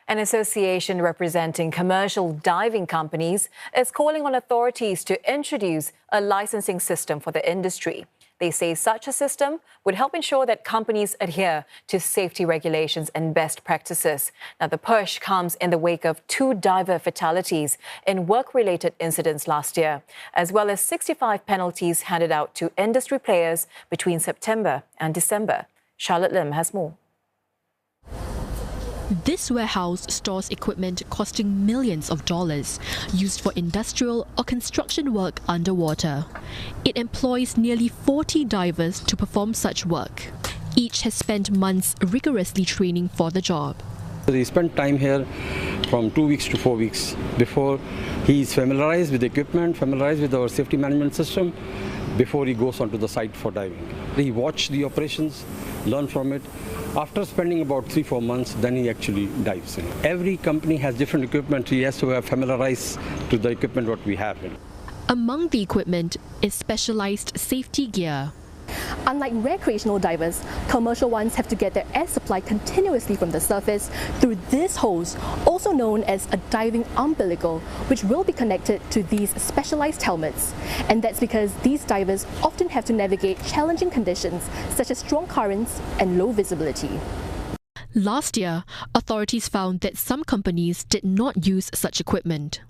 An association representing commercial diving companies is calling on authorities to introduce a licensing system for the industry. They say such a system would help ensure that companies adhere to safety regulations and best practices. Now, the push comes in the wake of 2 diver fatalities in work-related incidents last year, as well as 65 penalties handed out to industry players between September and December. Charlotte Lim has more. This warehouse stores equipment costing millions of dollars, used for industrial or construction work underwater. It employs nearly 40 divers to perform such work. Each has spent months rigorously training for the job. He spent time here from 2 weeks to 4 weeks before he's familiarized with the equipment, familiarized with our safety management system, before he goes onto the site for diving. He watched the operations, learned from it. After spending about 3-4 months, then he actually dives in. Every company has different equipment. He has to have familiarized to the equipment what we have. Among the equipment is specialized safety gear. Unlike recreational divers, commercial ones have to get their air supply continuously from the surface through this hose, also known as a diving umbilical, which will be connected to these specialized helmets. And that's because these divers often have to navigate challenging conditions such as strong currents and low visibility. Last year, authorities found that some companies did not use such equipment.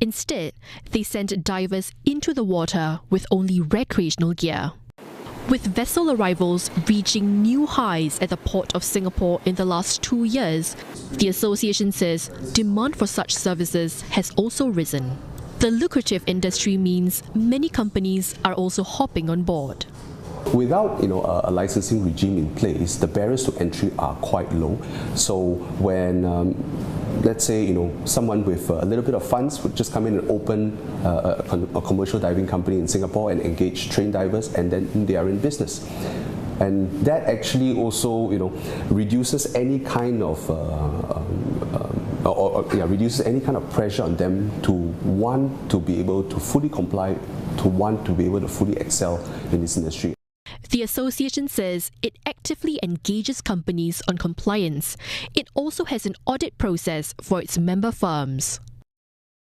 Instead, they sent divers into the water with only recreational gear. With vessel arrivals reaching new highs at the port of Singapore in the last 2 years, the association says demand for such services has also risen. The lucrative industry means many companies are also hopping on board. Without a licensing regime in place, the barriers to entry are quite low. So when let's say someone with a little bit of funds would just come in and open a commercial diving company in Singapore and engage trained divers, and then they are in business. And that actually also reduces any kind of reduces any kind of pressure on them to want to be able to fully comply, to want to be able to fully excel in this industry. The association says it actively engages companies on compliance. It also has an audit process for its member firms.